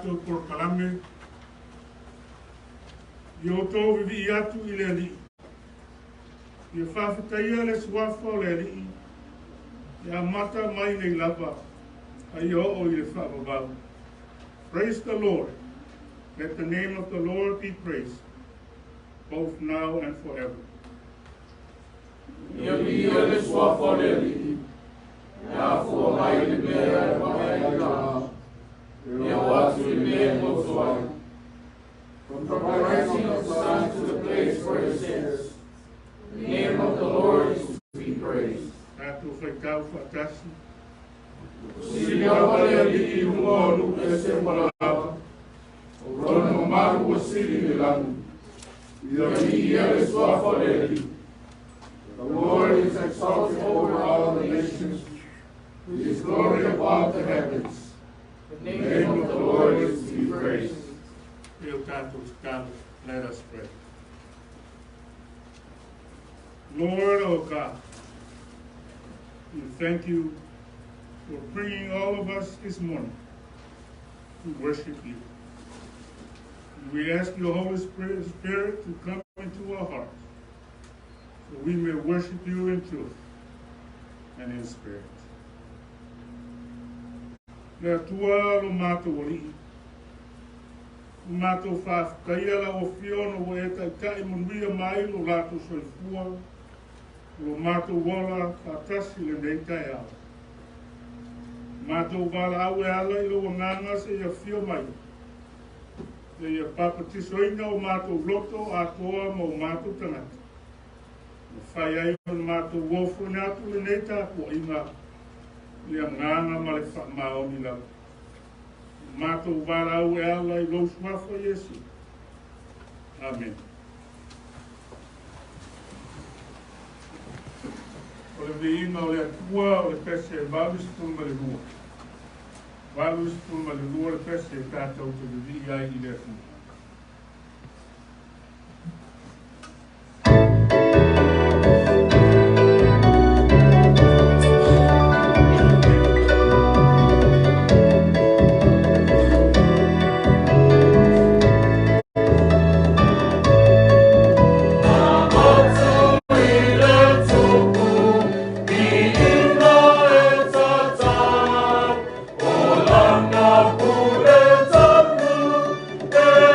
mātou por kalame. Yo tō vivi atu I le li. Ia whawhataia le suafa o le li. Ia mata mai nei lava. Ai o I le whawabau. Praise the Lord. Let the name of the Lord be praised, both now and forever. Ia ia le suafa le li. Ia fua mai le mea mai la. Ia watu le mea mo soai. From the rising of the sun to the place where it sets, the name of the Lord is to be praised. Tato whaitau whatasi. Sila wale li umonu e se malalawa. O rono maru o sili le langu. Ia le suafa le li. The Lord is exalted over all the nations. His glory above the heavens. The name of the Lord is to be praised. Let us pray. Lord, oh God, we thank you for bringing all of us this morning to worship you. We ask your Holy Spirit to come into our hearts so we may worship you in truth and in spirit. Le tua lo mato oli. Mato whawhakaia la o whiono o e tai manuia mai lo lato soifua. Lo mato wala whatasi le nei tai au. Mato wala au e ala I lo nganga se ia whio mai. Le ia papatisoina o mato loto a toa mo mato tangata. Whai ai o mato wofo ni atu le nei tai po inga. Ia nganga ma le whamaoni lau. Mato varau e ala I lo suafa Yesu. Amen. O le viina o le atua o le pese e valus tuma le lua. Valus tuma le lua le pese e tātou te vivi ai I le atua. Yeah.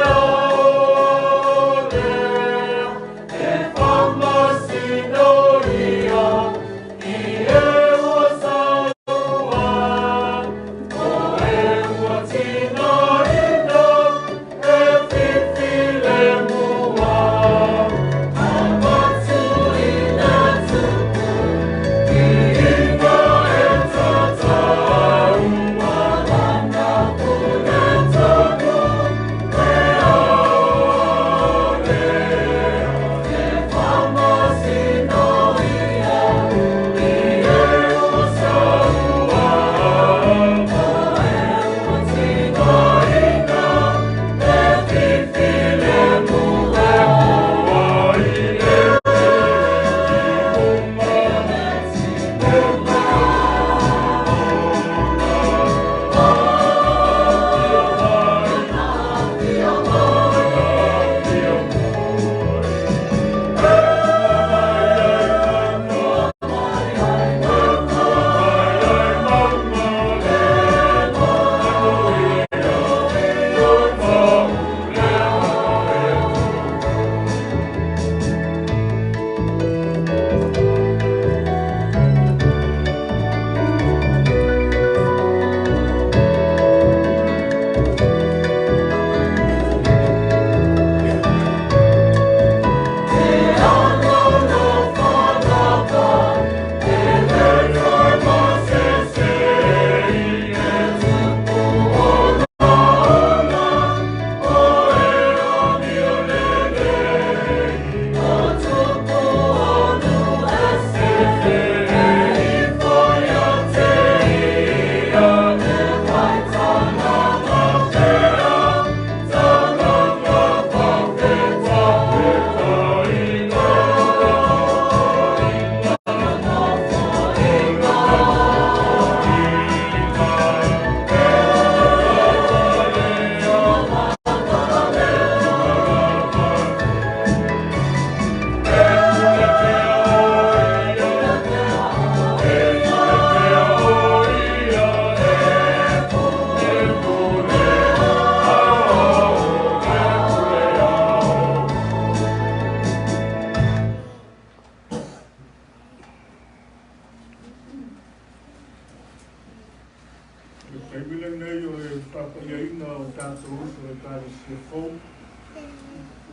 Kaibila nei o le whakaiaina o tātou uso e kāre CFO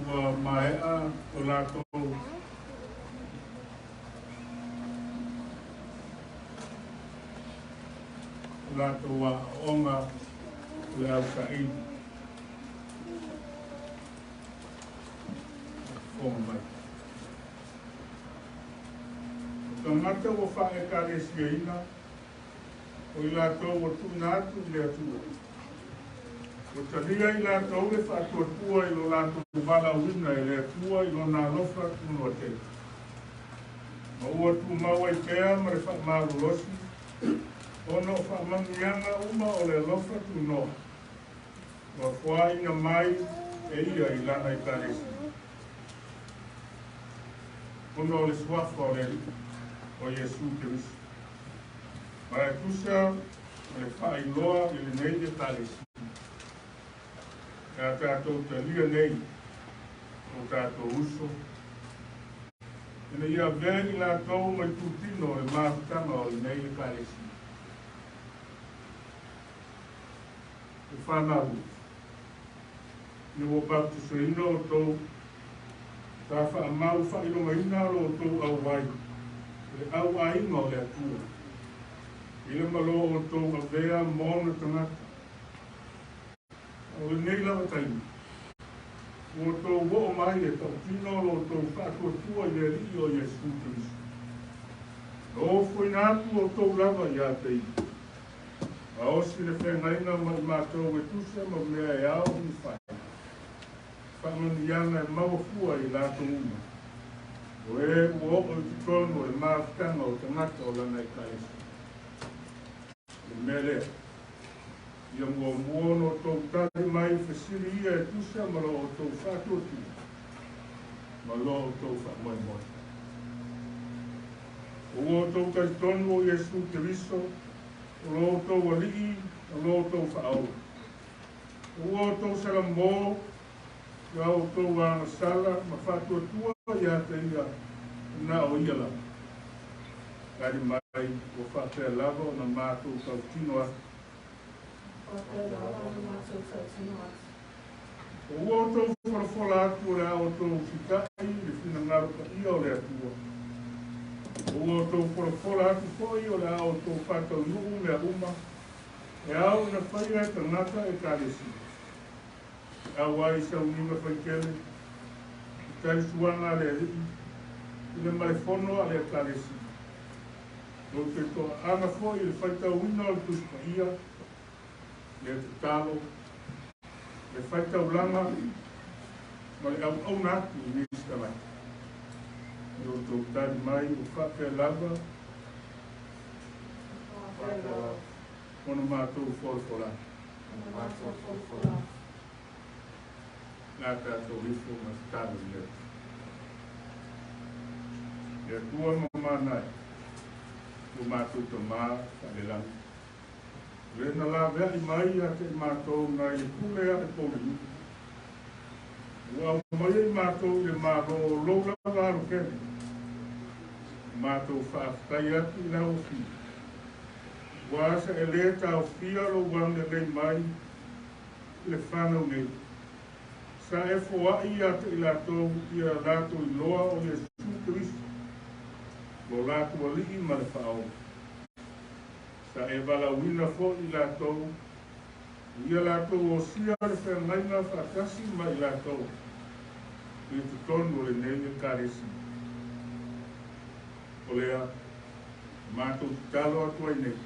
ua maea o lātou wa onga le au kai fonga mai. Ka mata o whae kāre siaina o i lātou o tūnātu le atua. O talia i lātou le whātua i lo lātou wala wina i le atua i lo nā lofa tūno te. Ma ua tū maua i pēa ma le whaamaru losi. Ono whamangianga uma o le lofa tūno. Wa whainga mai e ia i lana i karesi. Ono o le swafa o le o Yesu Kristo. Ma e tusa ma le whailoa i le nei le karesi. Ka tātou talia nei o tātou uso. Ina ia veni lātou mai tūtino e mātutanga o i nei le karesi. O whanaru. Ni o baptiso ina o tō tā whaamau whailonga ina o tō au wai. Le au ainga o le atua. Ile malo o tō avea mōna tangata. O le nei lawa taimi. O tō wo o mai e tau tino o tō whātua tua i le ri o Yesu Kristo. O whainatu o tō lawa i a tei. A osi le whengaina ma i mātou e tusa ma mea e ao ni whai. Whamani iana e mawafua i lātou uma. O e ua o i titono e māwhitanga o tangata o lana i kaesi. E mea lea. Ia mua muono o tō tari mai whesiri ia e tusa ma lo o tō whātua tu. Ma lo o tō whamoi moi. O o tō kaitono o Yesu Kristo. O lo tō walii, o lo tō whaau. O tō sara mō, ia o tō wāna sala, ma whātua tua ia te ia nā o ia la. Kari mai, o whātea lava o na mātou tau tinoa. O tō wharafola atu o le ao tō whikai, le whina ngaruka ia o le atua. O tō wharafola atu koi o le ao tō whātau nuku mea uma, e ao na whaia e tangata e karesi. Awai sa uninga whaikele, i tari suanga le rii, i le malefono a le karesi. O te tō anga fo i le whaitau wina o le tuspa ia, le te talo, le whaitau langa, ma le au nātu i nista mai. O tō tari mai o whakea lava, ono mātou whorfola. Nā tātou rifo ma tāru leo. E tua mamānai, o mātou tō mā, whalelangi. Rena la vea i mai a te mātou nai e kule a te pōri. Ua mai e mātou i le māro loura ngāru kene. Mātou whaaftai atu i lau fi. Wāsa e le tau fia lo wanga lei mai le whanau nei. Sa e fōa i atu i lātou i a lātou i loa o Yesu Kristo. Lo lātou a lihi ma le whao. Sa e wala wina fo i lātou. I a lātou o sia le whengaina whakasi ma i lātou. I te tonu le nene karesi. O lea, mātou talo atu ai nei.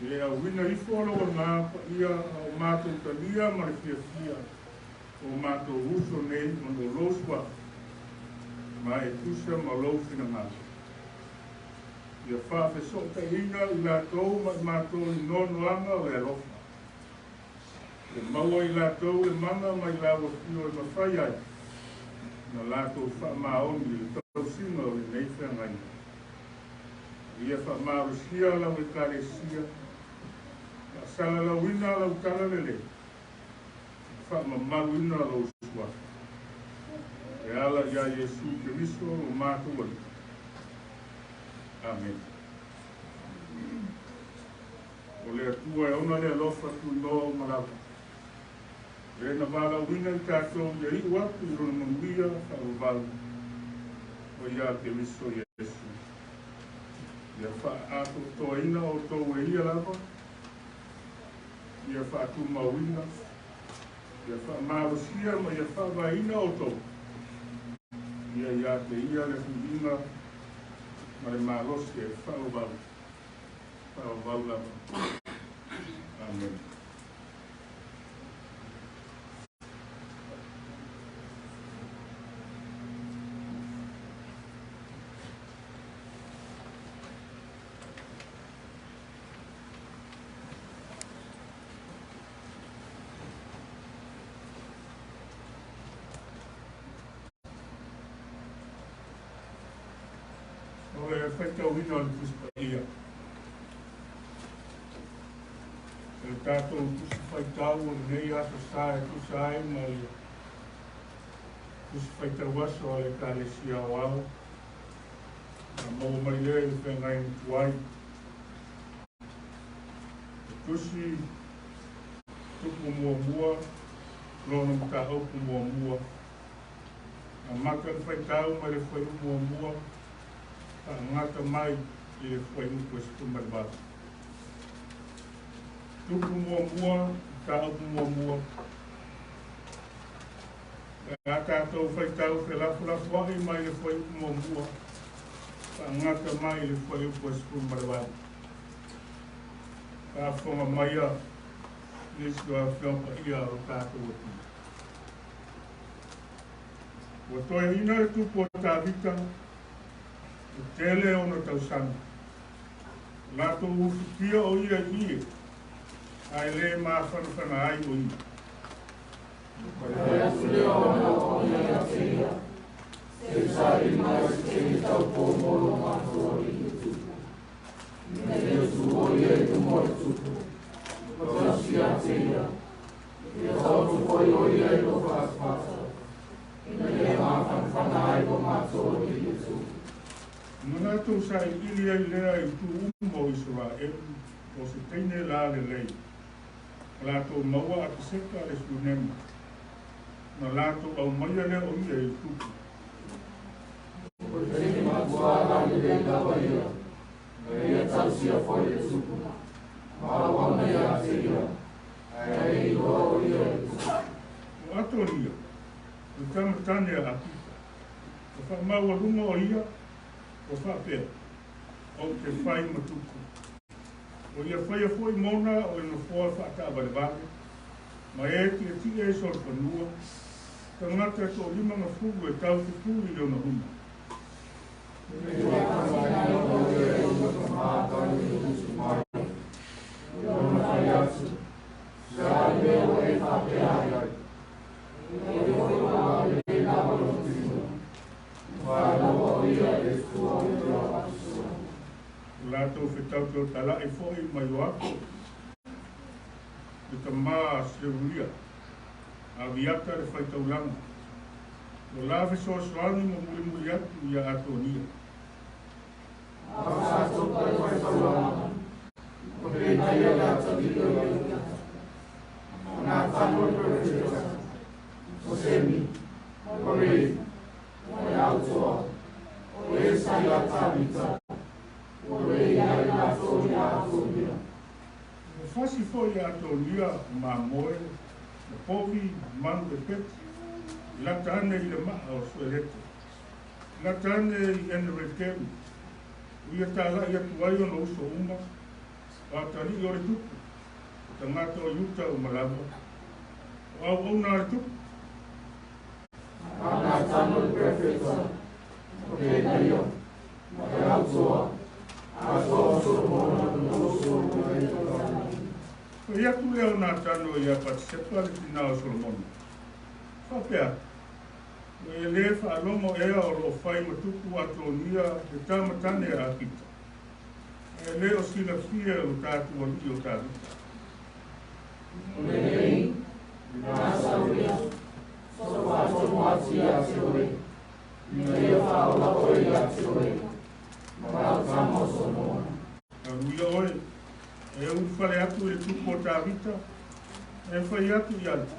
Lea wina i wholo o ngā ia o mātou talia ma le fia o mātou uso nei ma no loswa. Ma e tusa ma lo fina mātou. Ia whawhe sota ina i lātou ma mātou i nonoanga o le alofa. Le maua i lātou le manga ma i lawa fio e mawhai ai. Na lātou whamaoni i tau singa o le nei whangai. Ia whamarusia lau e karesia. A sala lau ina lau tala lele. Whamamaru ina lau sua. E ala ia Yesu Kristo o mātou wali. Amen. O le atua e ona le alofa tu no malapa. E na vala wina I tātou ia I watu I rona manuia whao valu. O ia te miso Yesu. Ia wha ato toa ina o tō e ia lava. Ia wha atu mawina. Ia wha marosia ma ia wha vaina o tō. Ia te ia le whiwinga. Ma le marosi e whao valu. Whao valu lava. Amen. Whaitau hina o le kuspa ia. E tātou kusi whaitau o nei aso sae kusae ma le kusi whaitau aso o le kālesia o au. Na mau mai lea I whengai ni tuai. E kusi tupu mua mua, rono mta haupu mua mua. Na maka whaitau ma le whairu mua mua. Ka ngata mai I le whairu kua sikumarbata. Tupu mua mua, ka haupu mua mua. Ka tātou whaitau whelafulafu ahi mai le whairu mua mua. Ka ngata mai le whairu kua sikumarbata. Ka whonga mai a Nisu a whiompa ia o tātou atu. Wa toi ina e tupu o tā vita, o tele o na tausana. Lato ufikia o ia ie, ai le maa whanawhana ai o ia. Pai atu leo ana o ia te ia, te sari mai te tau po moro mātua I tupu. Ne tu o ia I tu moro tupu. Sia te ia, ia tau foi o ia I lo whakapata. Ina ia maa whanawhana ai o mātua I tupu. Mana tau sa I ili ai lea I tu umo Israel, o se teine la le lei. Lato maua a te seka le sunema. Na lato au maia lea o ia I tupu. O teine matua la le lei lawa ia, ia tau sia foi le tupu. Maua mai a te ia, ai I loa o ia I tupu. O Atonia, o tamatane a apita. O whamaua runga o ia, o whapea, o te whai matuku. O ia whai a fwoi mona o ino whoa whaka abalevale, ma e ti e sol whanua, ka ngata to lima nga fugu e tau te tūri o na huna. Lato whetau teo tala e fwoi mai o ako. E ta maa seruria. A viata le whaitau langa. O lawe soasoani mo muli muli atu ia Atonia. A sato pai whaitau langa. O te taia la tawika ia. Nā tano perfecta. O semi. O rei. O e autoa. O e sai la tabita. O rei ai la tonia Atonia. O whasi fwoi Atonia ma moe, na povi manu e peti, lata ane I le maa o Salatielu. Lata ane I ene rekemu. Ia tāla ia tuai o na uso uma, o atari I ore tupu. Ta ngata o yuta o malama. O au nā re tupu. Nā tano perfecta. O te taia. Ma e autoa. A toa soromona no uso o e tōtana. O ia tu leo nā tano ia patisepa le tina o Solomona. Whapea. O e le whaalongo ea o lo whai matuku Atonia te tamatane a kita. E le o sila fia o tātua li o tātua. O le nei, nā sauria, so whātono ati a te oi. Ina ia whaola oi a te oi. Ma rau tamo Solomona. A ruia oe, e u whale atu e tupu o tāwita, e whai atu i atu.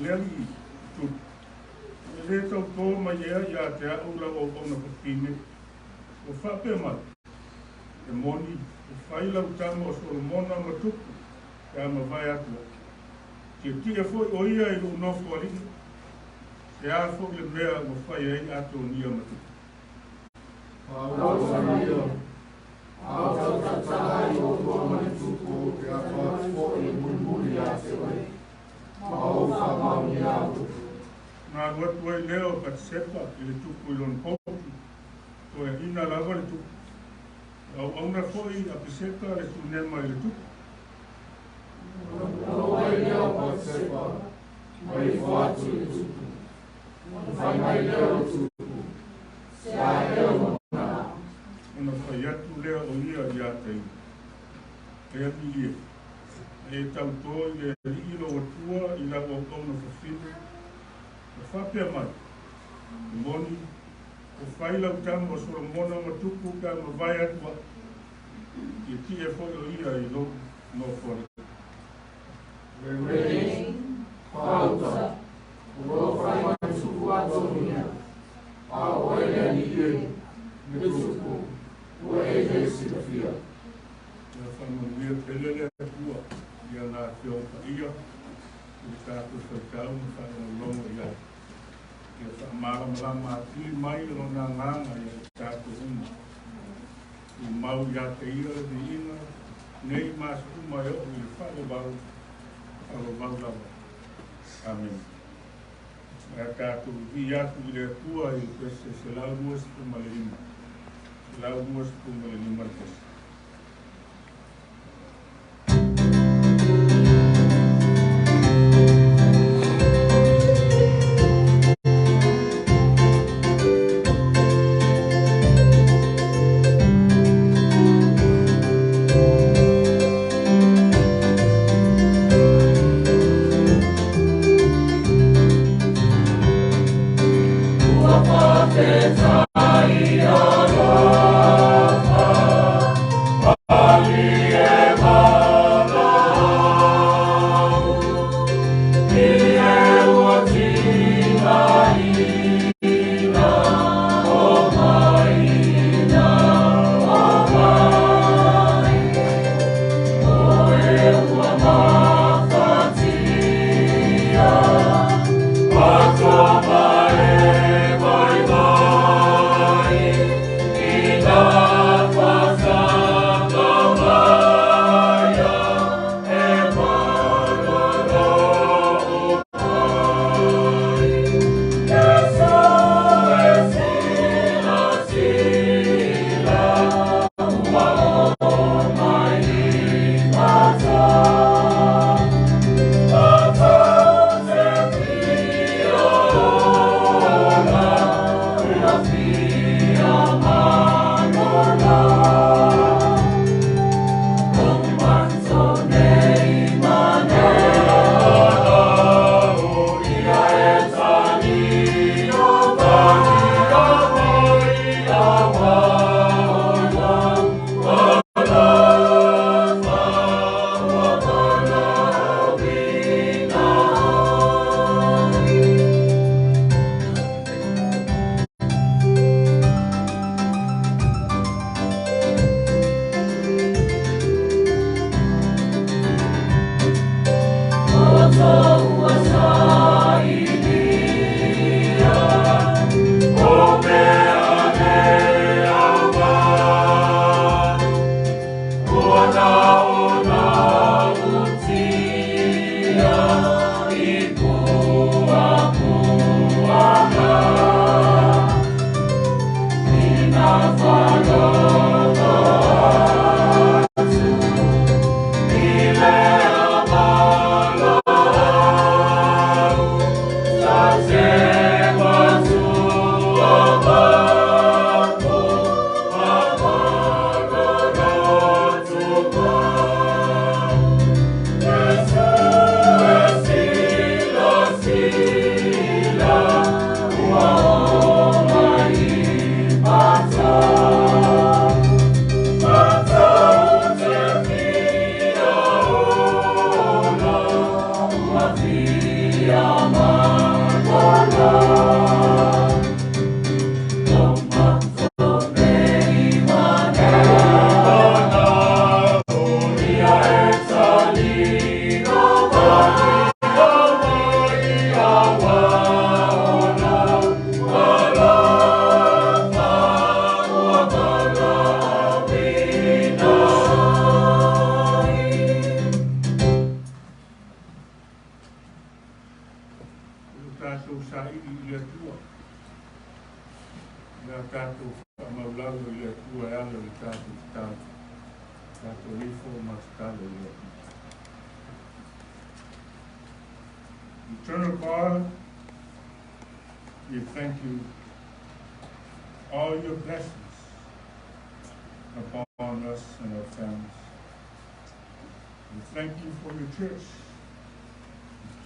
Leali tupu. E le tau tō mai ea i a te au la o ona papine. O whape mai. E moni, o whai lau tama o Solomona ma tupu, e ama vai atu. Ke tia foi o ia i lo nofo alini. E a fo le mea o whai ei Atonia ma tupu. Au Samia, au tatatai o tua mani tupu, e a whaatfo e mulmuli a te wai. Au whamau ni au. Nā watu ai leo kat sepa i le tupu i lon kopi. Ko e ina lava le tupu. Au auna foi a piseka le sunema i le tupu. Au ai leo kat sepa, mai whaatu le tupu. Whai mai leo tupu. Se a leo mona. Ona whai atu lea o ia i atei. E api ia. E tau tō i le ilo o tua i la o kauna whawhine. E whapea mai. E moni. O whai lau tama o Solomona ma tupu ka ma vai atua. I ti e whoi o ia i lo no whore. Reverend, pauta. O whai mai tupu Atonia. A oele ni ie. Me tupu. O e silafia. Ia whanongia pelele atua. Ia nā te opa ia. I tātou whaitau ma whanongongo ia. Ia whamara malama atili mai o nā nganga ia tātou huma. I mau ia te ira de ina. Nei māsa kuma e o i whalobau. Whalobau lava. Amen. Ia tātou vi atu i le atua i pese se lau muas kuma le lima. Se lau muas kuma le lima pese. le tua. Le tātou whamaulau le tua e ala le tātou tātou. Tātou rifo matutalo le tua. Eternal Father, we thank you all your blessings upon us and our families. We thank you for your church.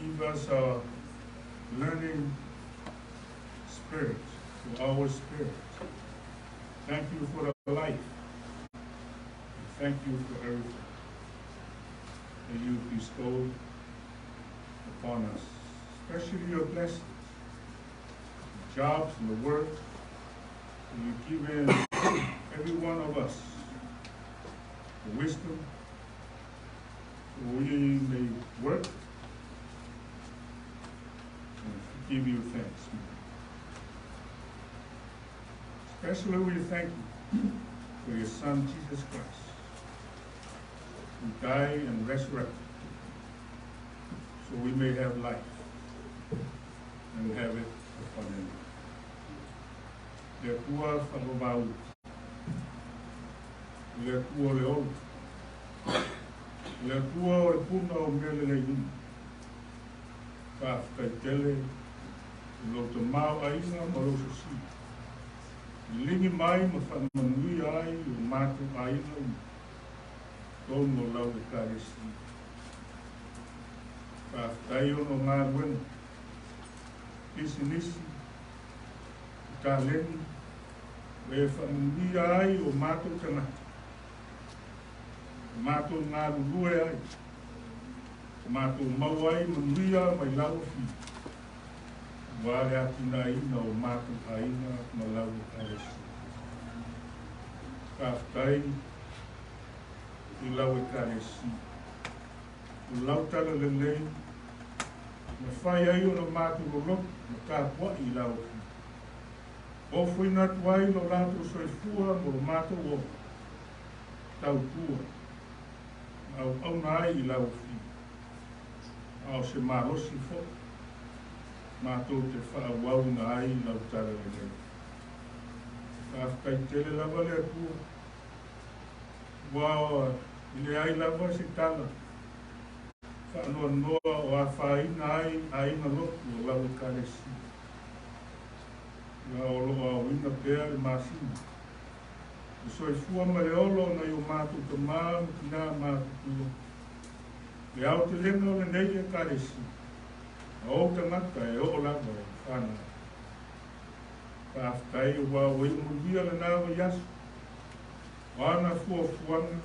Give us a learning spirit, for our spirit. Thank you for the life. Thank you for everything that you bestowed upon us, especially your blessings, the jobs and the work that you've given every one of us, the wisdom, so we may work and give you thanks. Especially we thank you for your Son, Jesus Christ, who died and resurrected, so we may have life and have it abundantly. Le tua whamabau, le tua leo, le tua o le puna o mele le inu, ka whakaitele, lo te mau aina ma lo se si. Lingi mai ma whamanui ai o mātu aina u, tono lau e kare si. Ka whkai ono ngā ruena, nisi nisi, ka leni, e whamanui ai o mātu tangata. Mātu ngā rurue ai, mātu mau ai manuia mai lau fi. Wale atuna ina o mātu aina ma lau e kare si. Ka whkai i lau e kare si. O lau tala le lei, me whai ai o na mātu rolo, me ka pua i lau fi. O fui natu ai no lātu soifua mo mātu o tau tua. Au nai i lau fi. Au se marosi fo. Mātou te whaawau na ai lau tara le lei. Ka whakai tele lava le atua. Wao, i le ai lava se tala. Whaanoa noa o a whaina ai, aina loku o lau kare si. Nga o loa o ina pēr i māsina. E so e fua ma le olo na i o mātou te maa, ki nā mātou tua. Le au te lenga o le nei e kare si. O te ngata e o lava e whana. Ka whkai o wā o i umuria le nāwa yasu. Wana fua fuanga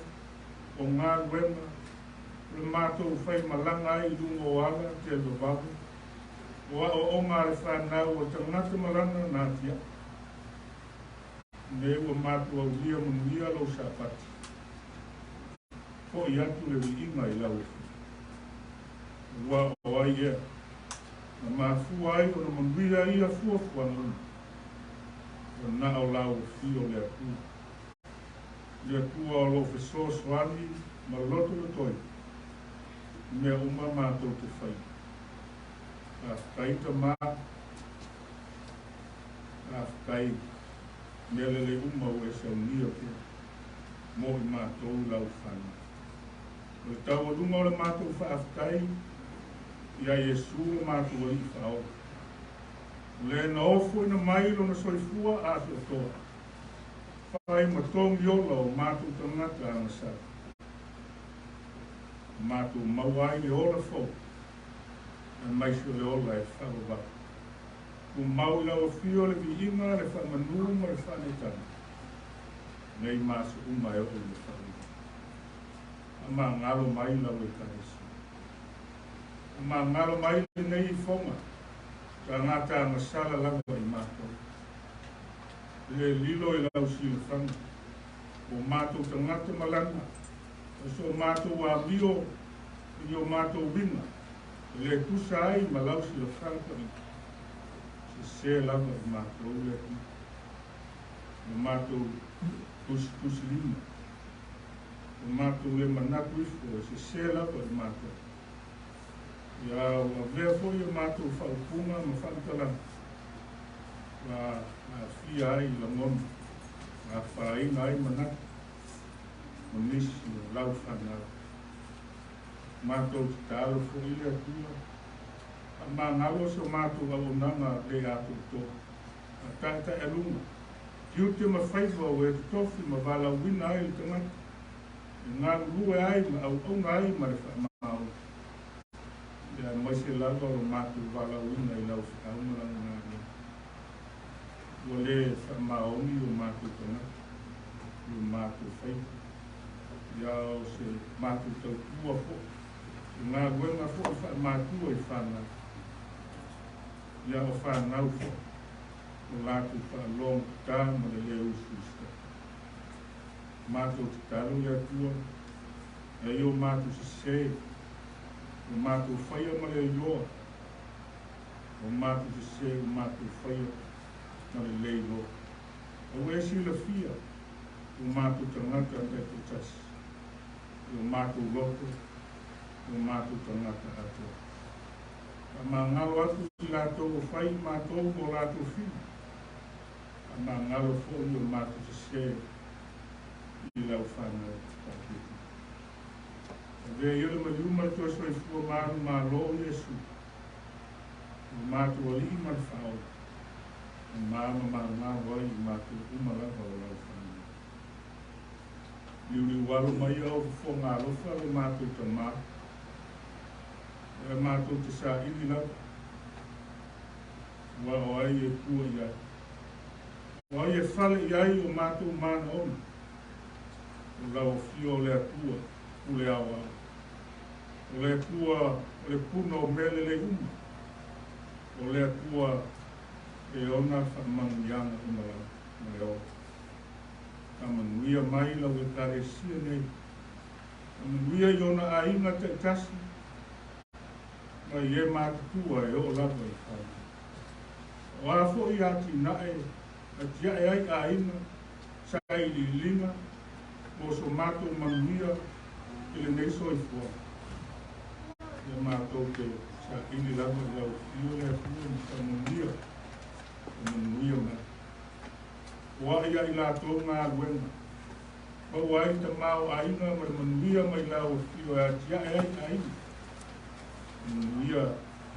o ngā ruema. Le mātou whai malanga ai rungo o ala te lovavu. O ngā le whanau o te ngata marana nā tia. Ne ua mātou au lia munuia lo sapati. Ko i atu le vi inga i lau. Ua o ai ea. Na mafu ai o na manuia ia fuafuanga. O na o lau fio le atua. Le atua o lo feso swani ma loto le toi. Mea uma mātou te whai. Ka whkai ta mā. Ka whkai mea lele uma o e sau nia pia. Mo i mātou lau whana. O tau o lunga o le mātou whai. Ia Yesu o mātua i whao. Le na ofu ina mai lo na soifua a te toa. Whai matongi ola o mātua tangata a masara. Mātua mawai le ola fau. A maisho le ola e whao wau. Ku mau ila o fio le vi inga le whamanu ma le whanetana. Nei māsu uma e o le whao. Ama ngalo mai lau e karesi. Ma ngalo mai nei fonga. Ka ngata masala lava i mātou. Le lilo i lau sila whanga. O mātou ta ngata malanga. O so mātou a mio i o mātou winga. Le tusa ai ma lau sila whanga. Se lava i mātou le ki. O mātou tusi lima. O mātou le manaku ifo. Se lava i mātou. Ia o avea foi o mātou whaupunga ma whantalanga. la fia ai la mon la fai ngai mana onis lau fana mato talo fo ile tua ma ngalo so mato ga nanga le atu to tata elunga kiute ma faiva we tofi ma vala wina ai tanga nga lue ai ma au ngai ma le fa ma ya mai se la do mato vala wina i lau fa ma la ngani wole fa ma o mi o mato tanga o mato fai ya se mato to tua fo nga wenga fo fa mato i fa na ya o fa na fo o lato fa long ta ma le le ususta mato talo ya tua e yo mato se o mato fai ma le yo o mato se o mato fai ma le le yo o e si la fia o mato tangata te tas o mato loto o mato tangata ato ma ngalo atu i lato fai mato o lato fi ma ngalo fo i o mato se i lau whana pakiti ve yele ma liuma to so i fua maru ma lo Yesu o mato o li ma fao o ma wai i mato umala o lau whana liuri walu mai au fo ngā lofa o mato ta ma e mato te sa ili lau wa o ai e kua i ai o ai e fale i ai o mato mana ona o lau fio le atua u le awa o le atua o le puna o mele le uma o le atua e ona whamangiana uma lau mai o amanuia mai lau e karesia nei amanuia i ona a inga te tasi mai e mātua e o lava i whai o afo i ati nae a tia e ai a inga sa i li linga o so mato manuia i le nei soi fua e mato te sa i li lava i au fio le fua ni sa manuia mai wa ia i la to ngā luenga pa wai ta mau a inga ma manuia mai la o fio e tia e ai a inga manuia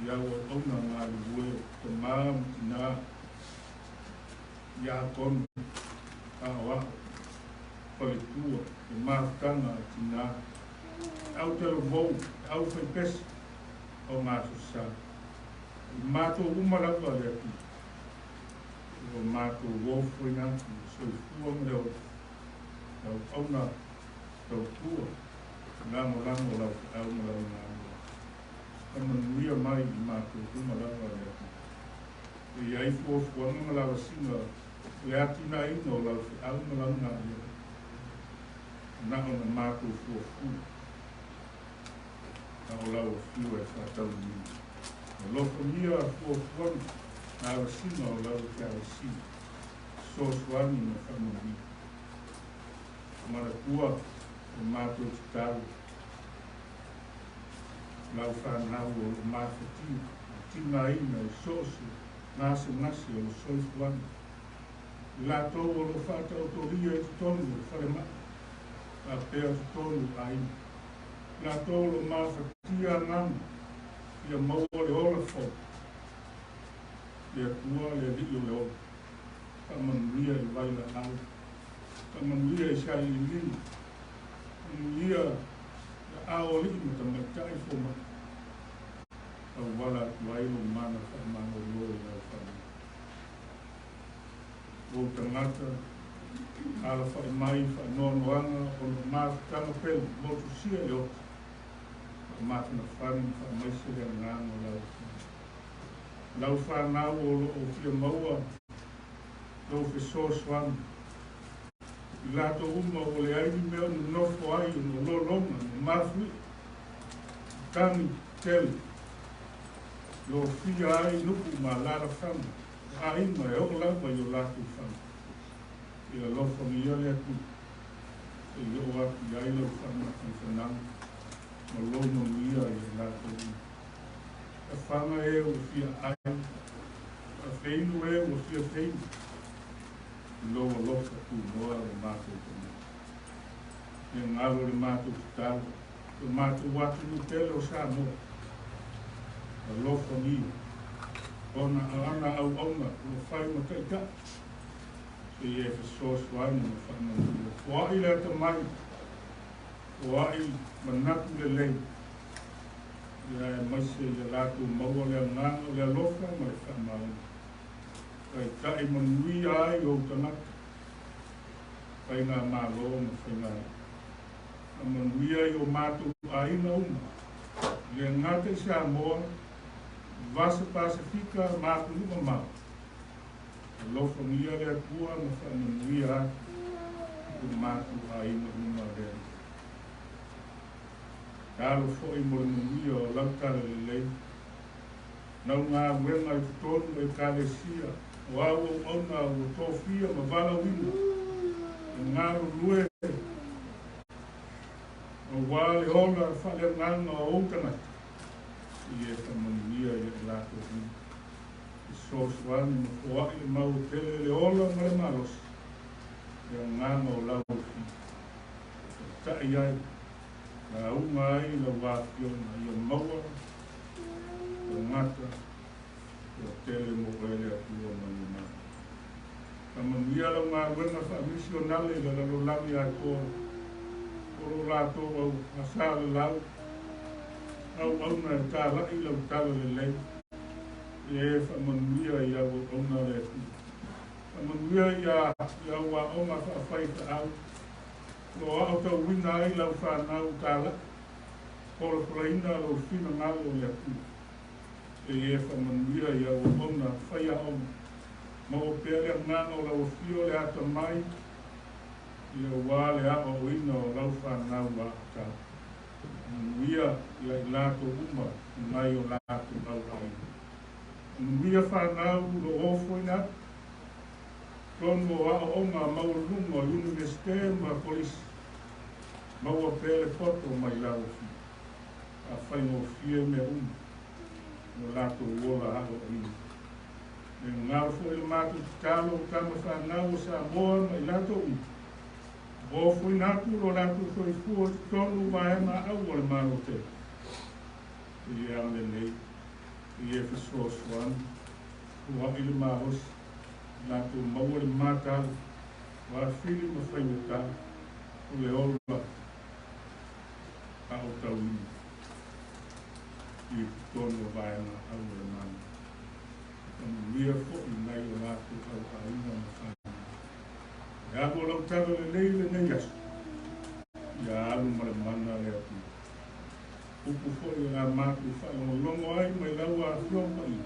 ia o ona ngā lue ta mam tina ia kon a wa Faletua e mātanga tina au te lo vou au fai pesi o mātu sa mātu umarapa le atu o mātu wofo ina so i fua me leo au auna tau tua lango lau au ma lau ngā ka manuia mai i mātu umarapa le atu e ai fua ma lau singa le atina ina o lau au ma lau ngā na ona mātou fuafu na o lau fiu e whatau ni o loko mia fuafuan na arasina o lau te arasina sosuani na whamuri mara kua o mātou te taru lau whanau o māwhatiu tina ina i sosu nase o sosuani lātou o lo whatau toria e tonu o wharemaa a pea tolu ai la tolu ma fatia ngam ia maua le ola fo ia tua le rio le ola ka manuia i vai la au ka manuia i sai i lini manuia la ao li ma ta matai fo ma ka wala tuai lo mana ka mana o lo i la whani o tangata ala whai mai whai noanoanga o no māwhitanga pēl motu sia i ota a mātina whani whai mai sere a ngāno lau whanau o lo o fia maua lo fe sōswani i lato uma o le aini mea no nofo ai no lo longa no mawhi tangi tele lo fia ai nuku ma lara whanga a inga e o lava i o lato whanga i a lofa mi ale atu e i o atu i aila o whanga ki whanau ma lono mi a i a lato i a whanga e o fia ai a wheinu e o fia tei. Loa lofa tu noa le mātou tonu. E ngalo le mātou talo. Le mātou watu ni tele o sa moa. A lofa ni. Ona ana au auna. O whai ma kaita. Se e fa sos wani ma whanau. Wa i le ta mai. Wa i manaku le lei. Ia e maise le lātou maua le nganga le lofa ma le whamau. Kai kai manui ai o tanaka. Kai ngā mālo ma whainga. A manui ai o mātou aina uma. Le ngate sa moa. Vasa Pasifika mātou uma mau. Lofa nia le kua ma whanmanui ai. O mātou aina uma le. Kalo foi mo le manui o lautara le lei. Nau ngā wenga i tutonu e kālesia. O au ona o tōwhia ma wala wina. Ngā rulue. O wale ola whale nganga o outanata. I e whamanuia i e lātou hini. I sōswani ma whaai le mau tele le ola ma le malos. E o nganga o lau hi. Tai ai. Nā unga ai la wāwhiona i a maua. O ngata. O tele mo ele atua mani mai. Ka manuia la ngā wenga wha misionale la lalo lami a toa. Oro lātou au asāle lau. Au auna e tā lai lau tala le lei. E e wha manuia i au auna le tu. Ka manuia i au a onga wha whaita au. Lo au tau wina ai lau whanau tā lai. Kora praina lau whina ngalo le tu. E e whamanuia i au ona whaia ona. Ma o pere ngana o lau whio le ata mai. I au wā le a o ina o lau whanau a ta. Manuia i ai lātou uma. Nai o lātou lau ai. Manuia whanau lo ofo ina. Tono o a o ona maurunga o universite ma polisi. Mau a pere poto mai lau fi. A whaingo fie me uma. No lātou wola hao ina. E ngāo fo i mātou talo kama whanau sa moa mai lātou una. O fo i nātu lo lātou fo i fua tonu waenga au o le mālo te. I e ane nei. I e fiso swan. Ua i le māhos. Lātou maua le mātau. Wa whili ma whainga o le ola. A o tau ina. I tono vaena au le mana. Kama mia fo i nai o lātou au aina ma whaina. E alu lau tara le leile nei asu. Ia alu ma le mana le atu. Upu fo i ngā mātou whainga longo ai mai lau a whionga i.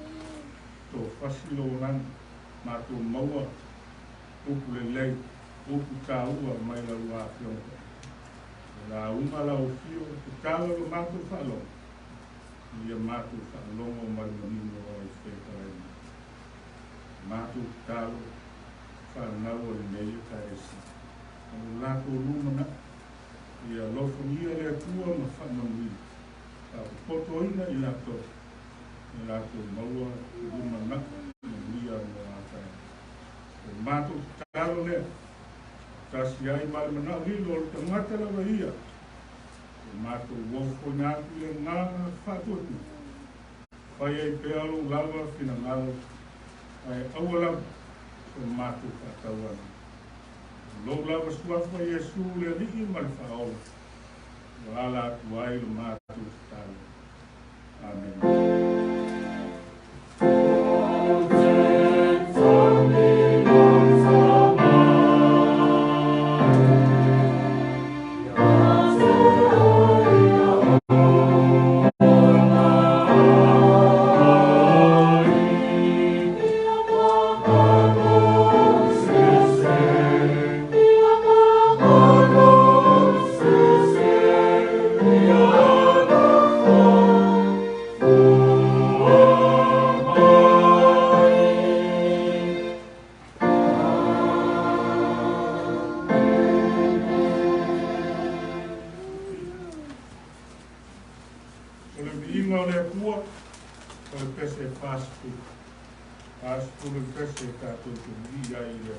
Tō whasilo rana. Mātou maua. Upu le lei. Upu tā ua mai lau a whionga. La uma lau fio. Te tāla lo mātou whalonga. Ia mātou whakalongo mai manino o i whekareina. Mātou tālo whanau o le nei ka esi. Anu lātou lumana, ia lofo ia le atua ma whanamui. Ka poto ina i lātou. I lātou maua, lumana, ma mia mo ātai. O mātou tālo lea. Tasi ai mai mana hilo o tangata lawa ia. Mātou wofo nātu le ngāna whātotu. Whai ei pealo lawa whina ngalo. Whai aua lawa o mātou whātauana. Lou lawa suafa Iesu le rii mai whaola. Wala atu ai lo mātou whātau. Amen. As pule kese tato te liga ile.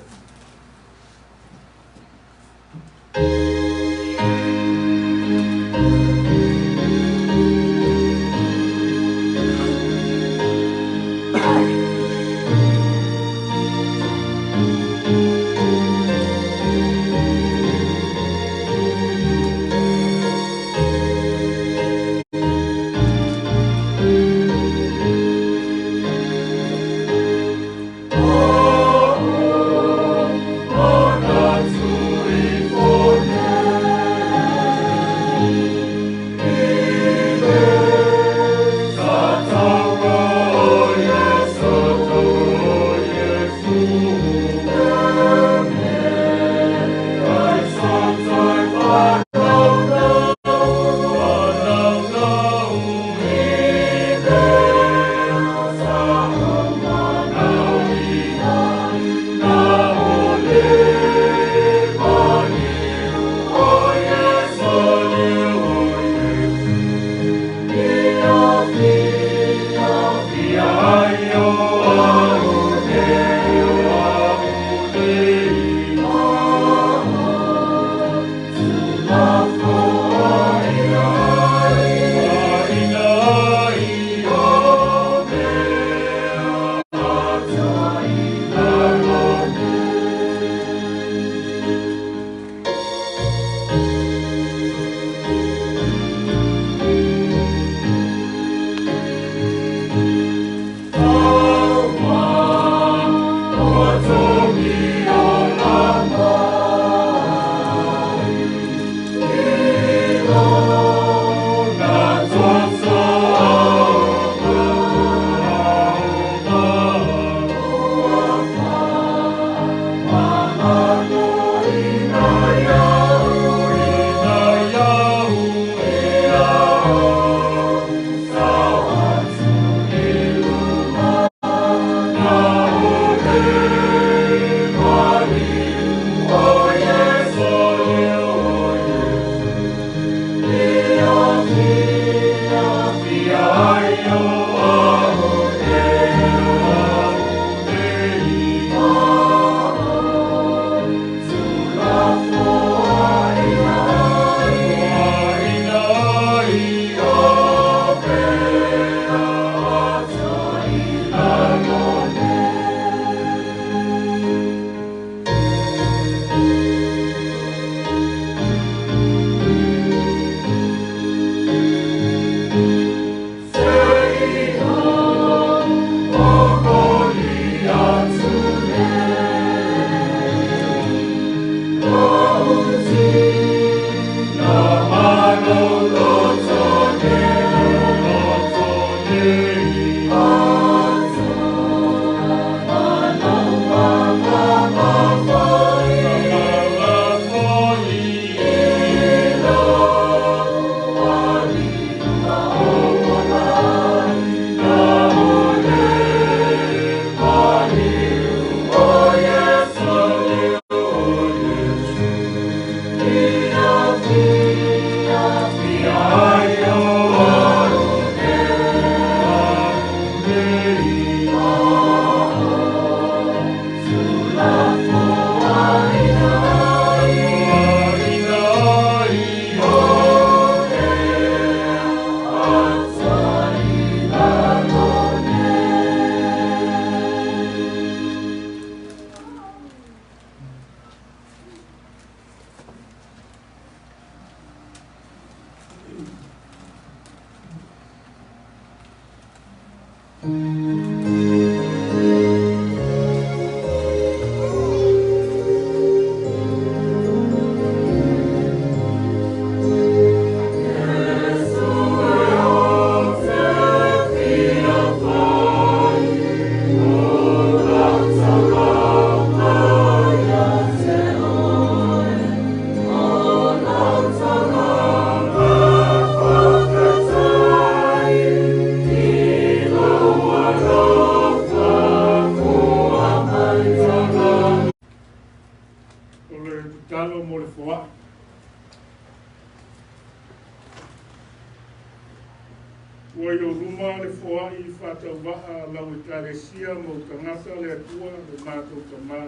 Ua i o ruma le foa i whātau waa lau i kāresia mo tangata le atua le mātou tamā.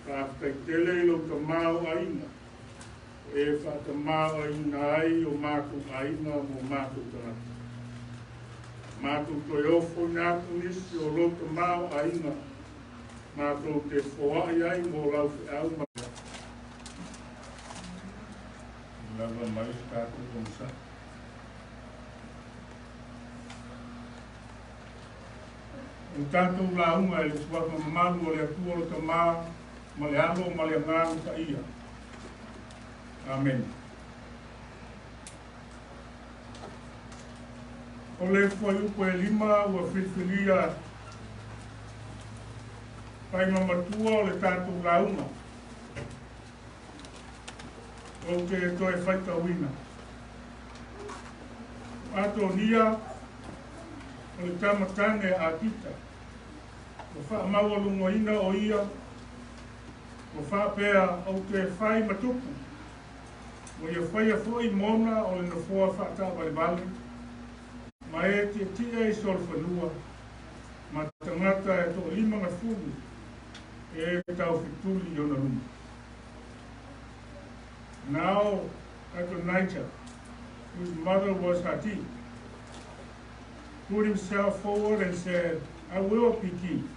Tākai tele i lo tamāo aina. E whātamāo aina ai o mātou aina mo mātou tangata. Mātou toi ofo ngātu nisi o lo tamāo aina. Mātou te foa i ai mo lau au maa. Lava mai kātou tongsa. O tātou launga e le tuaka mamalu o le atua o tamā, ma le alo, ma le ngānu ka ia. Amen. O le fwai upo e lima ua whiwhilia pai mamatua o le tātou launga. O ke toi whaita wina. Atonia o le tamatane a kita. O wha maua lungoina o ia. O wha pēa o te whai matupu. O ia whai a fwoi mona o le na fua whata bali. Ma e te tia i sol whanua. Ma tangata e to lima na fulu. E tau whituli o na ruma. Now, Adonijah, whose mother was Hati, put himself forward and said, I will be king.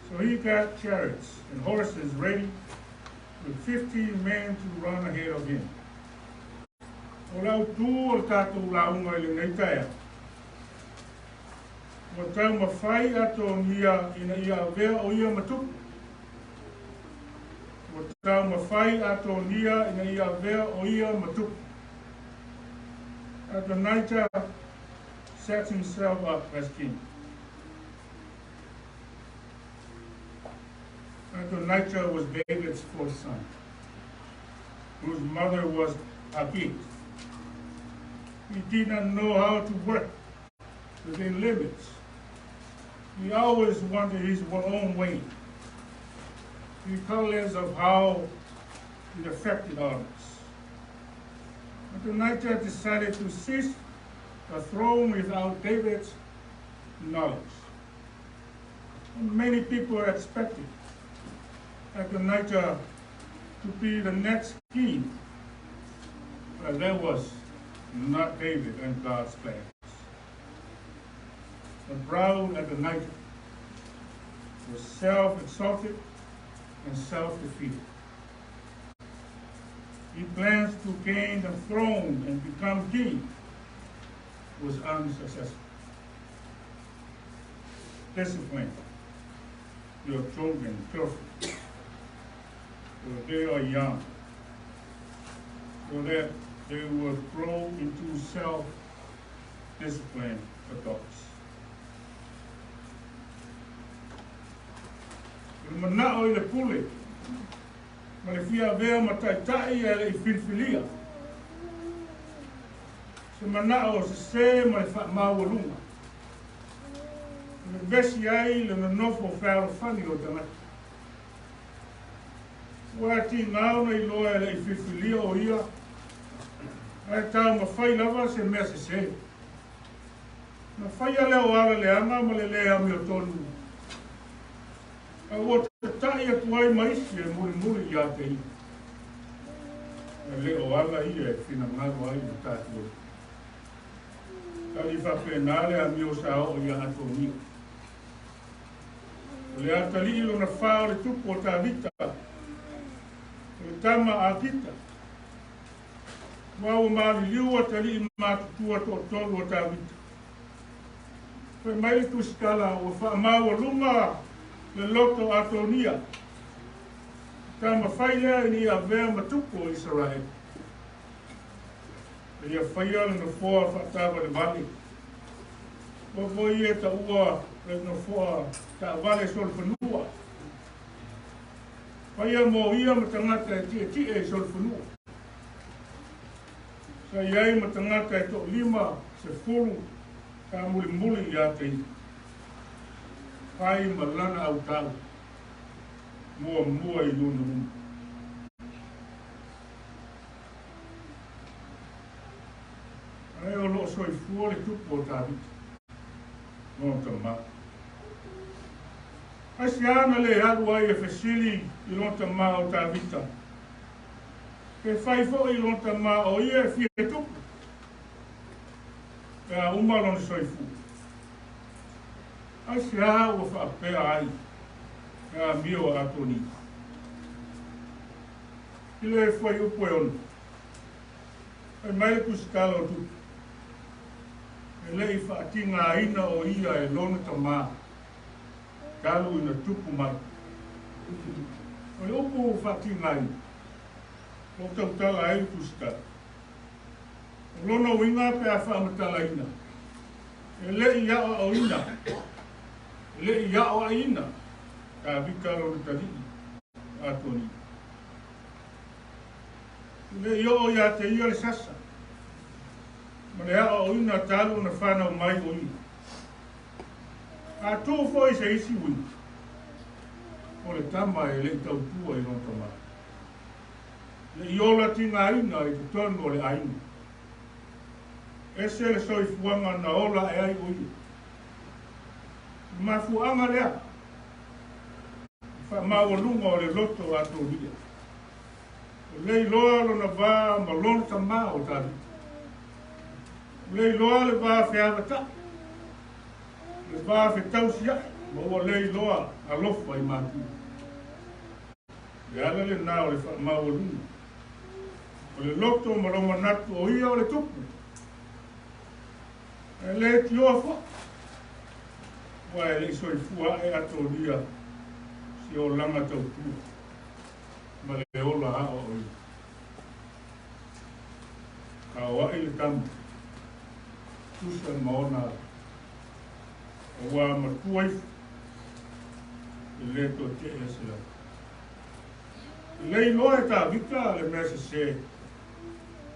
So he got chariots and horses ready with 15 men to run ahead of him. O lau tū o tātou launga i le neitea. O taumafai Atonia ina ia avea o ia matupu. O taumafai Atonia ina ia avea o ia matupu. Adonijah set himself up as king. Adonijah was David's fourth son, whose mother was Agit. He did not know how to work within limits. He always wanted his own way, regardless of how it affected others. Adonijah decided to seize the throne without David's knowledge. And many people expected Adonijah to be the next king, but that was not David and God's plans. The proud Adonijah was self-exalted and self-defeated. He plans to gain the throne and become king was unsuccessful. Discipline your children carefully, for they are young, so that they will grow into self-disciplined adults. Manao i le pule, ma le fia avea mataitai e le filfilia. Se manao se se ma le whaamaualunga. Le vesi ai le nanofo whaarofani o tangata. Wati ngāo nei loa e le filfilia o ia, ai tau ma whai lava se mea se se. Na whai a leo ala le anga ma le lea mi o tonu. A o te tai atu ai maisi e muri i a te i. Na leo ala i e whina ngaru ai o tātu o. Tali whapēnale a mi o sa o i a Atonia. O le atali ilo na whao le tupu o tā vita. O le tama a kita. Wau maali liu a tali i mātutua to tolu o tā vita. Koe mai tu skala o whaamau a lunga le loto Atonia. Tama whailea ni a vea matupu o Israel. Ia whaia le no whoa whatawa le vale. O voi e ta ua le no whoa ta vale sol whanua. Whaia mo ia ma tangata e tia e sol whanua. Sa iai ma tangata e to lima se furu ka muli i a te i. Pai ma lana au tau. Mua i luna. Ai o o lo soifua le tupu o tāwita. No tamā. Asi ana le haru ai e fesili I lon tamā o tāwita. Ke whai fo I lon tamā o ia e fie tupu. Pea uma lon soifua. Asi a ua whaapea ai. Pea mio a Atonia. I le whai upo e ono. E mai kusikala o tupu. E le I whaatinga aina o ia e lona tamā. Kalu ina tupu mai. O le upo whaatinga aina. O tautala ai kusikala. O lona winga pe a whaamatala ina. E le I ao o ina. E le I ao a ina. Ka vikalo na tari'i. Atonia. Le I o ia te ia le sasa. Ma le ao o ina talu na whanau mai o ina. A tō fo I se isi wina. O le tama e le tautua I lon tamā. Le I ola tinga aina I te tonu o le aina. E se le soifuanga na ola e ai o ina. Ma fuanga lea. Fa maolunga o le loto a Atonia. Le I loa lona wā ma lona tamā o tāwita. Le I loa le wā whiawata. Le wā whitausia. Ma ua le I loa a lofa I mātua. Le ala le nā o le wha maolunga. O le loto ma loma natu o ia o le tupu. E le ti oa fo. Wa e le soifua e Atonia. Si o langa tautua. Ma le ola a o ia. Ka wai le tamu. Tusa maona. O wā matuaifu. I le to te e se la. I le iloa e tā vita le mea se.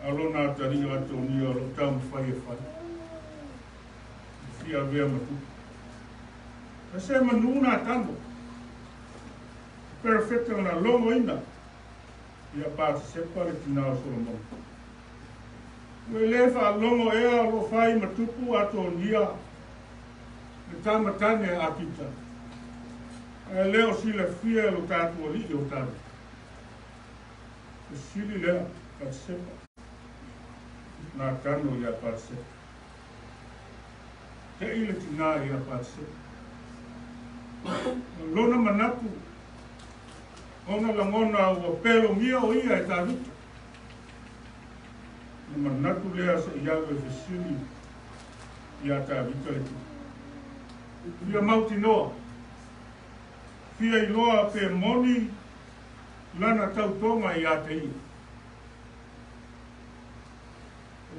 Alona tari o Atonia o lo taumafai e whai. I avea matu. E se manuna tango. Perfecta na longo ina. Ia pāta sepa le tina o Solomon. Ue lefa longo ea lo whai matupu Atonia. Le tamatane a kita. E leo sila fia lo tātu o li o tātu. E sili lea pāta sepa. Nā tano ia pāta sepa. Te ile tina ia pāta sepa. Lona manapu. Ona langona ua pelo mia o ia e tāwita. Na manatu lea sa iau e fesili ia tāwita le tu. Ia mauti noa. Fia iloa pe moni lana tautonga ia te ia.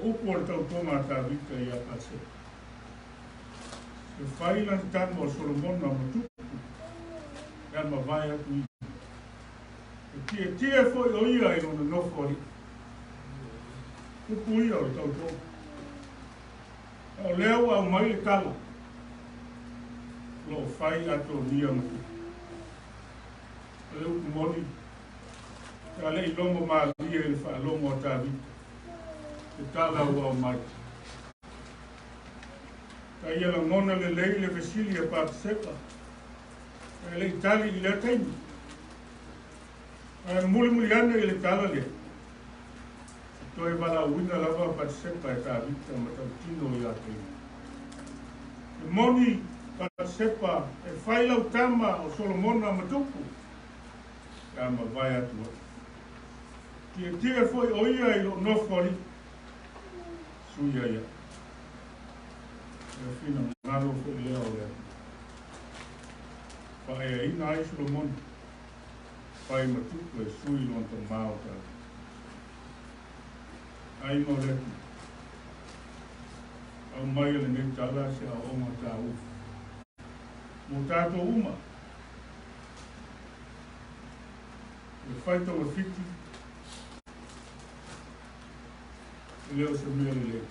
Upo le tautonga tāwita ia pāse. Se whailan tamo o Solomon na matupu. Ia mawai atu ia. Tia foi o ia I lona nofori. Upu ia o le tautonga. O leo au mai le kala. Lo whai Atonia matu. Le upu moni. Ka le I longo maa lia I le whaalongo o tāwita. Te tala ua o mai. Ka ia la ngona le lei le vesili a pāta sepa. Ka le itali I le taimi. Muli ane I le tala le. Toi wala uina lava pāta sepa e tāwita ma tautino I ate. Le moni pāta sepa e whailau tama o Solomona matupu. Ka ma vai atua. Tia foi o ia I lo nofori. Suia ia. E fina ngalo fo leo lea. Pa e ina ai Solomon. Pai matupu e sui lon ta mao ta. Ai mo leku. Au mai le nei tala se a onga ta ufu. Mo tato uma. E whaita o fiti. E leo se mea le leo.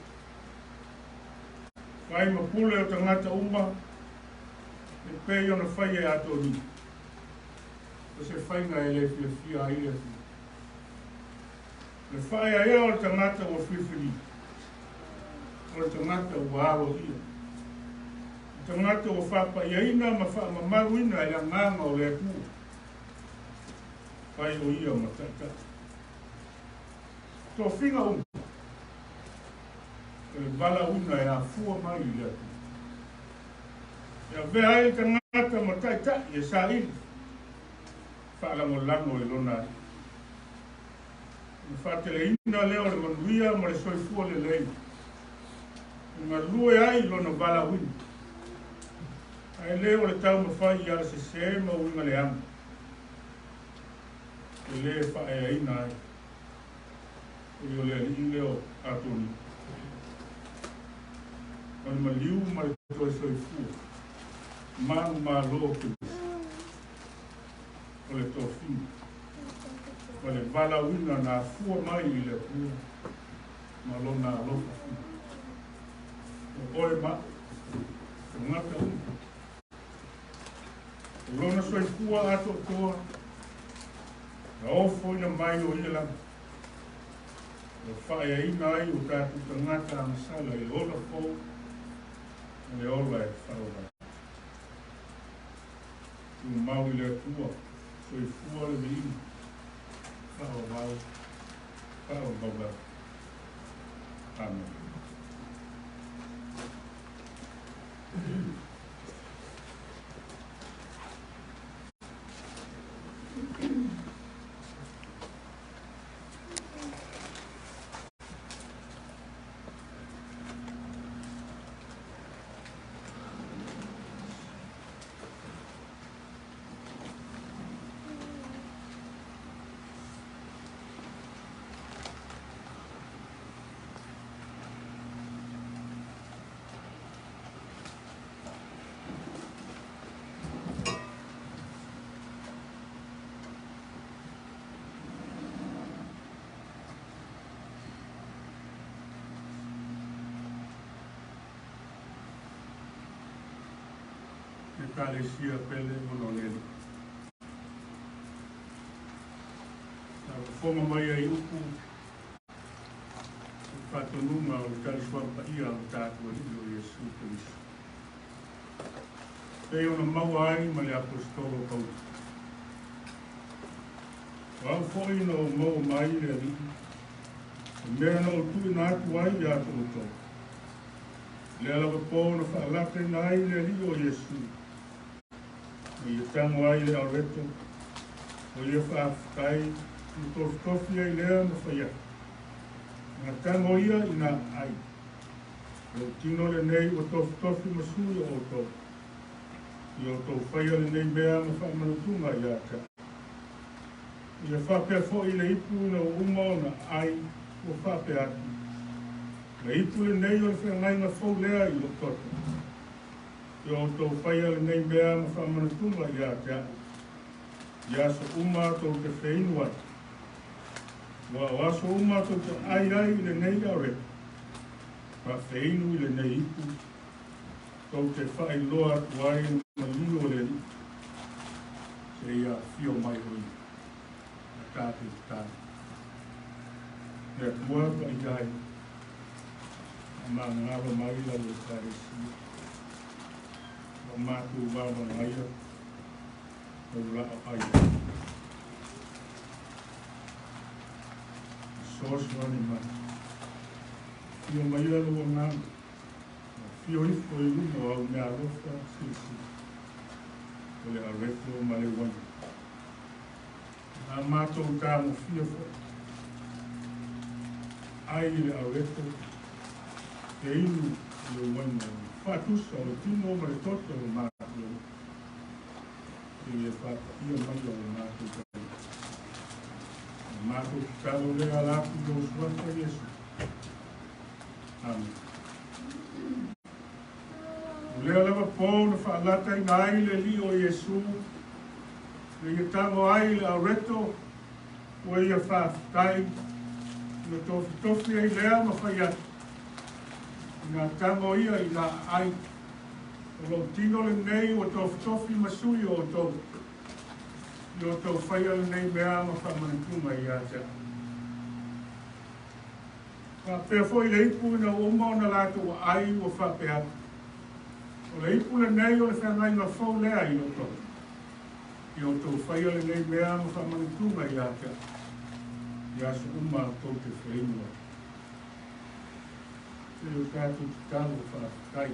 Whai mapule o tangata uma. E pei ona whai e Atonia. O se whai nga e le fia a ile fia. Le whai a ea o tangata o whiwhiri. o le tangata ua alo ia. Tangata o whapaiaina ma whaamamaruina i a nganga o le atua. Pai o ia ma tata. Tō whinga unga. E wala una e a fua mai i le atua. Ia vea ai tangata ma taita i e sa ili. Whaalango e lona ai. Whaatele ina leo le manuia ma le soifua le lei. Nga lue ai lona wala wina. Ai leo le taumafai i ala se ma uinga le ama. E le whae ina ai. E o le ali leo Atonia. Ona maliu ma le toi soifua. Manu ma loo ke o le tōwhina. O le wala wina na fua mai i le pua. Ma lona alofa fina. O oe ma. O ngata una. O lona soifua ato toa. Na ofo ina mai o ia langa. O whae ina ai o tātu tangata angasala i ola fōu. Le ola e whaorai. Tu mau i le atua. Soifua le vini. Whaorai. Whaorai. Amen. Kalesia pele monolele. Na foma mai ai uku. Fatonuma o kaliswa pa ia o tātua o Yesu Kristo. Pei ona maua ai ma le apostolo pauta. Wau foi no mau mai le ali. Mea no tui na atu ai ia tōtō. Le alawa pō na whaalate na ai le ali o Yesu. I tango ai le areto, o ia whaafutai, i tofi ai lea ma whaia. Ngā tango ia i nā ai. O tino le nei o tofi masui o tō. I o tō whaia le nei mea ma whaamanutunga i ata. Ia whapea fo i le ipu na uma o na ai o whapea atu. Le ipu le nei o le whengai ngā fau lea i o toto. I o tō whaia le nei mea ma whamanatunga i a te atu. I aso uma tō te whainua. Wa o aso uma tō te ai le nei aure. Pa whainu i le nei ipu. Tō te whai loa tuai ma lino le li. Se ia fio mai hoi. Na tāte te tāte. Nea mua pa i ai. Ma ngāwa mai la le kāresia. O mātou wāwa ngaia, o rao aia. Sos wani mai. Fio mai alo o ngāma. Fio ifo i luna au mea rofa sisi. O le areto ma le wani. Nā mātou tāmo fia fo. Ai le areto. Te inu le wani. Fatusa o tino ma le toto o mātou. I e whata ia mai o mātou kai. Mātou kalo lea laku o suata Yesu. Amen. O lea lewa pōna whaalata i nai le li o Yesu. Le i tango ai le areto. O ia whaafutai. Na tofi ai lea ma whaiata. Ngā tango ia i ngā ai. O lo tino le nei o tō tofi masui o tō. I o tō whaia le nei mea ma whamanatuma i ātea. Pea foi le ipu na uma na lato wa ai wa fa pea. O le ipu le nei o le whanai ma fau lea i o to. I o to whai le nei mea ma wha manitunga i ata. I asu uma tau te whainua. Te o tātou te tālu wha kai.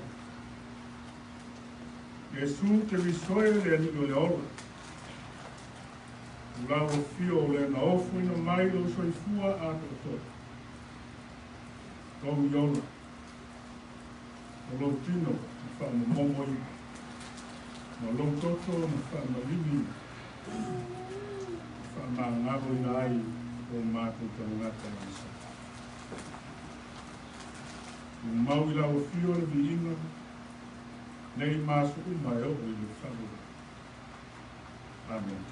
Jesu te visoe le ani o le ola. Ula o fio le na ofu ina mai o soifua a to. Tau iona. O lo tino, na wha momoi. Ma lo toto, na wha malimi. Wha ma ngabo ina ai o mātou tangata nisa. O mau ila o fio le vi inga. Nei masu mai o i le wharu. Amen.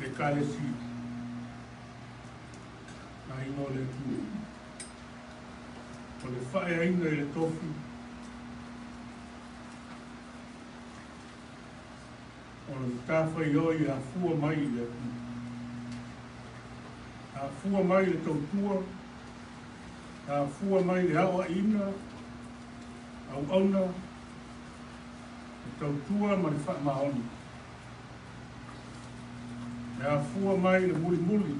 Le kalesi na ino le tu o le whae aina i le tofu o le tawhai oi a fua mai i le tu a fua mai le tautua a fua mai le awa ina au auna le tautua ma le wha mahoni a fua mai le muli muli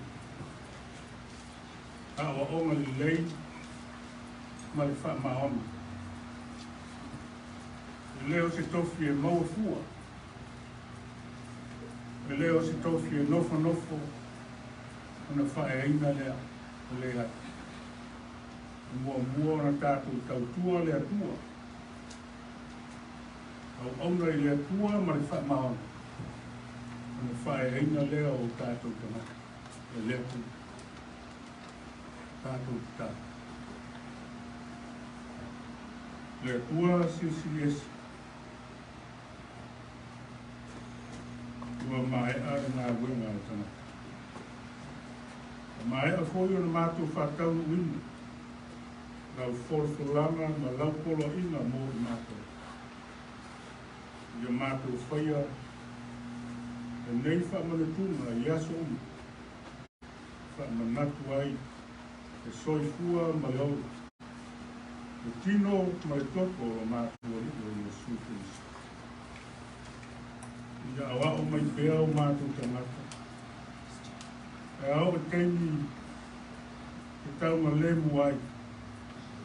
a wa onga li lei ma le wha maona le leo se tofi e maua fua le leo se tofi e nofo nofo ona wha e aina lea o lea mua mua na tātou tautua le atua Au auna I lea tua ma le wha maona. Ana whae heina lea o tātou tanaka. E lea tua. Tātou tātou. Lea tua CCCAS. Tua mai are ngā wenga o tanaka. Mai a foi o na mātou whātau wina. Lau wholwholanga ma lau polo ina mō I mātou. Ia mātou whaia. E nei whaamanetunga I aso umi. Whaamanatu ai. E soifua ma lau. E tino ma le toko o mātou o Iesu Kristo. Ia awa o mai pēa o mātou tangata. E au e teimi e tau ma lemu ai.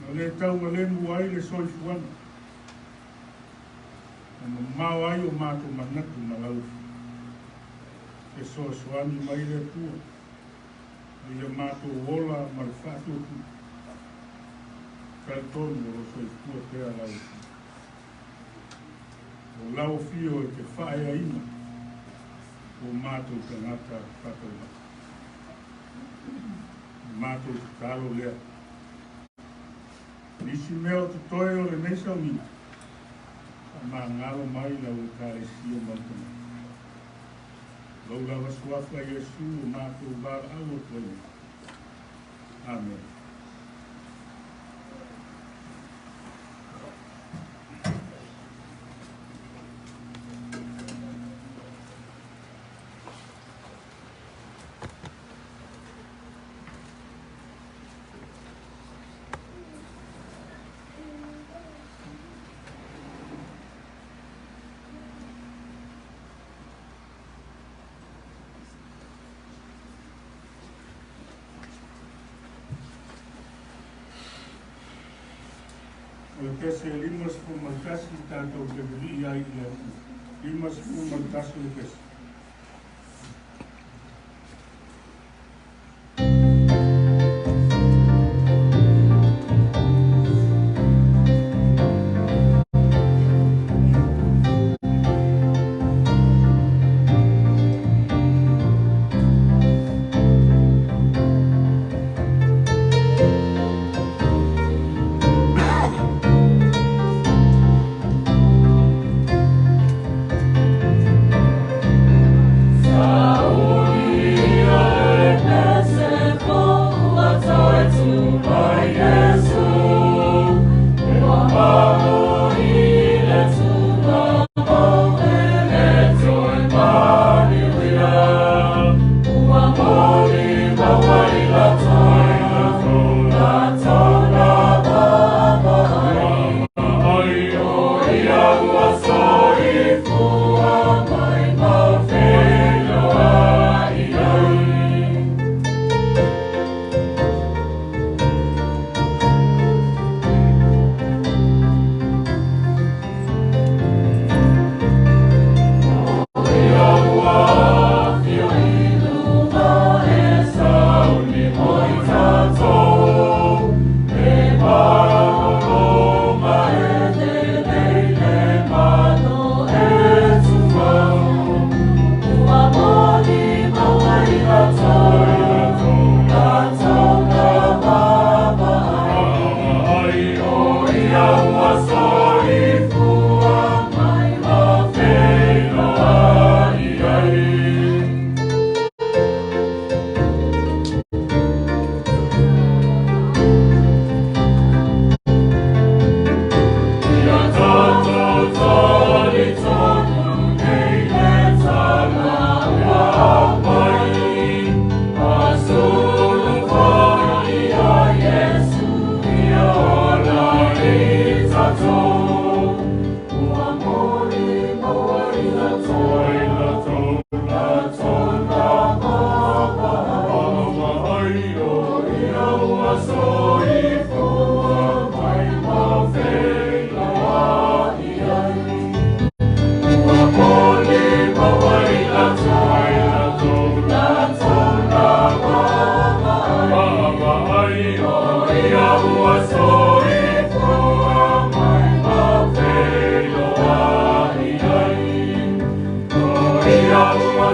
Ma le tau ma lemu ai le soifuana. E ma mau ai o mātou manatu ma lau. E soasuani mai le tua. Ia mātou ola ma le whātuku. Kaltonu o soifua pēa lau. O lau fio e te whaea ina. O mātou tangata whakaua. Mātou te talo lea. Nisi mea o te toe o le meisa o mina. A mā ngalo mai lau e kāre sia mautana. Lau lawa suafa Iesu o mātou vāra au o toi. Amen. O pese limas fumaltasi tātou te vili ai I aku. Limas fumaltasi o pese.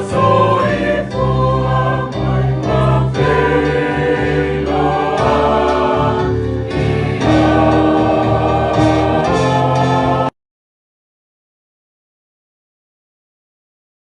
so